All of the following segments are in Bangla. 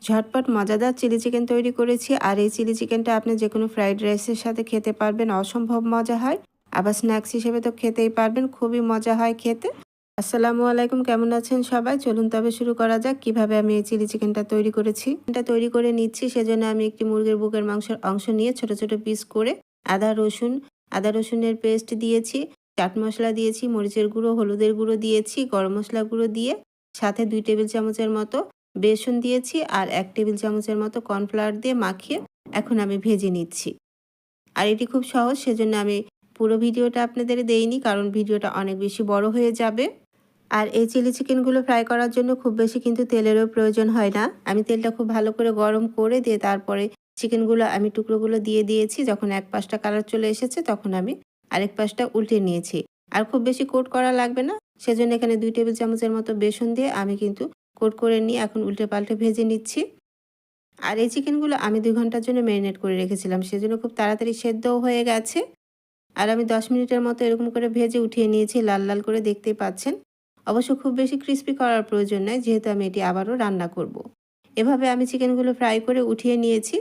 ঝটপট মজাদার চিলি চিকেন তৈরি করেছি। আর এই চিলি চিকেনটা আপনি যে কোনো ফ্রাইড রাইসের সাথে খেতে পারবেন, অসম্ভব মজা হয়। আবার স্ন্যাক্স হিসেবে তো খেতেই পারবেন, খুবই মজা হয় খেতে। আসসালামু আলাইকুম, কেমন আছেন সবাই? চলুন তবে শুরু করা যাক কিভাবে আমি এই চিলি চিকেনটা তৈরি করেছি। এটা তৈরি করে নিচ্ছি, সেজন্য আমি একটি মুরগির বুকের মাংসের অংশ নিয়ে ছোট ছোট পিস করে আদা রসুনের পেস্ট দিয়েছি, চাট মশলা দিয়েছি, মরিচের গুঁড়ো, হলুদের গুঁড়ো দিয়েছি, গরম মশলা গুঁড়ো দিয়ে সাথে 2 টেবিল চামচের মতো বেসন দিয়েছি আর 1 টেবিল চামচের মতো কর্নফ্লাওয়ার দিয়ে মাখিয়ে এখন আমি ভেজে নিচ্ছি। আর এটি খুব সহজ, সেজন্য আমি পুরো ভিডিওটা আপনাদের দেইনি, কারণ ভিডিওটা অনেক বেশি বড় হয়ে যাবে। আর এই চিলি চিকেনগুলো ফ্রাই করার জন্য খুব বেশি কিন্তু তেলেরও প্রয়োজন হয় না। আমি তেলটা খুব ভালো করে গরম করে দিয়ে তারপরে চিকেনগুলো আমি টুকরোগুলো দিয়ে দিয়েছি। যখন এক পাশটা কালার চলে এসেছে তখন আমি আরেক পাশটা উল্টে নিয়েছি। আর খুব বেশি কোট করা লাগবে না, সেজন্য এখানে 2 টেবিল চামচের মতো বেসন দিয়ে আমি কিন্তু কোট করে নিয়ে এখন উল্টে পাল্টে ভেজে নিচ্ছি। আর এই চিকেনগুলো আমি 2 ঘন্টার জন্য ম্যারিনেট করে রেখেছিলাম, সেজন্য খুব তাড়াতাড়ি সেদ্ধও হয়ে গেছে। আর আমি 10 মিনিটের মতো এরকম করে ভেজে উঠিয়ে নিয়েছি, লাল লাল করে দেখতেই পাচ্ছেন। অবশ্য খুব বেশি ক্রিস্পি করার প্রয়োজন নাই, যেহেতু আমি এটি আবারও রান্না করব। এভাবে আমি চিকেনগুলো ফ্রাই করে উঠিয়ে নিয়েছি।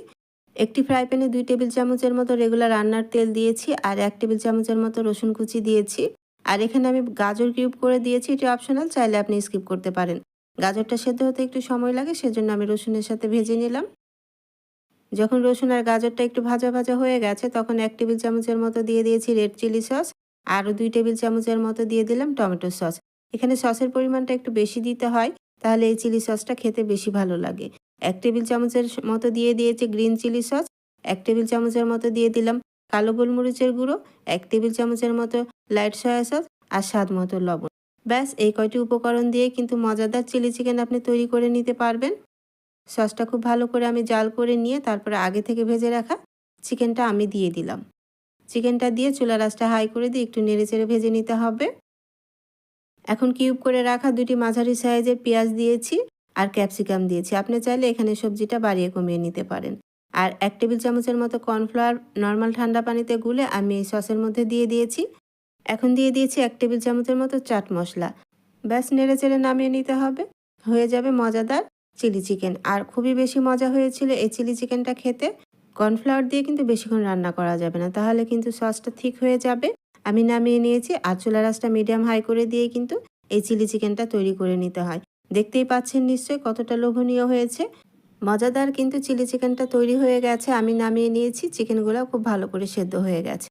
একটি ফ্রাই প্যানে 2 টেবিল চামচের মতো রেগুলার রান্নার তেল দিয়েছি আর 1 টেবিল চামচের মতো রসুন কুচি দিয়েছি। আর এখানে আমি গাজর কিউব করে দিয়েছি, এটি অপশনাল, চাইলে আপনি স্কিপ করতে পারেন। গাজরটা সেদ্ধ হতে একটু সময় লাগে, সেজন্য আমি রসুনের সাথে ভেজে নিলাম। যখন রসুন আর গাজরটা একটু ভাজা ভাজা হয়ে গেছে তখন 1 টেবিল চামচের মতো দিয়ে দিয়েছি রেড চিলি সস। আরও 2 টেবিল চামচের মতো দিয়ে দিলাম টমেটো সস। এখানে সসের পরিমাণটা একটু বেশি দিতে হয়, তাহলে এই চিলি সসটা খেতে বেশি ভালো লাগে। 1 টেবিল চামচের মতো দিয়ে দিয়েছি গ্রিন চিলি সস। 1 টেবিল চামচের মতো দিয়ে দিলাম কালো গোলমরিচের গুঁড়ো, 1 টেবিল চামচের মতো লাইট সয়া সস আর স্বাদ মতো লবণ। ব্যাস, এই কয়টি উপকরণ দিয়ে কিন্তু মজাদার চিলি চিকেন আপনি তৈরি করে নিতে পারবেন। সসটা খুব ভালো করে আমি জাল করে নিয়ে তারপরে আগে থেকে ভেজে রাখা চিকেনটা আমি দিয়ে দিলাম। চিকেনটা দিয়ে চুলার আঁচটা হাই করে দিয়ে একটু নেড়েচেড়ে ভেজে নিতে হবে। এখন কিউব করে রাখা 2টি মাঝারি সাইজের পেঁয়াজ দিয়েছি আর ক্যাপসিকাম দিয়েছি। আপনি চাইলে এখানে সবজিটা বাড়িয়ে কমিয়ে নিতে পারেন। আর 1 টেবিল চামচের মতো কর্নফ্লাওয়ার নর্মাল ঠান্ডা পানিতে গুলে আমি এই সসের মধ্যে দিয়ে দিয়েছি। এখন দিয়ে দিয়েছি 1 টেবিল চামচের মতো চাট মশলা। ব্যাস, নেড়েচেড়ে নামিয়ে নিতে হবে। হয়ে যাবে মজাদার চিলি চিকেন। আর খুবই বেশি মজা হয়েছিল এই চিলি চিকেনটা খেতে। কর্নফ্লাওয়ার দিয়ে কিন্তু বেশিক্ষণ রান্না করা যাবে না, তাহলে কিন্তু সসটা ঠিক হয়ে যাবে। আমি নামিয়ে নিয়েছি আর চুলার আঁচটা মিডিয়াম হাই করে দিয়ে কিন্তু এই চিলি চিকেনটা তৈরি করে নিতে হয়। দেখতেই পাচ্ছেন নিশ্চয়ই কতটা লোভনীয় হয়েছে। মজাদার কিন্তু চিলি চিকেনটা তৈরি হয়ে গেছে। আমি নামিয়ে নিয়েছি, চিকেনগুলো খুব ভালো করে সেদ্ধ হয়ে গেছে।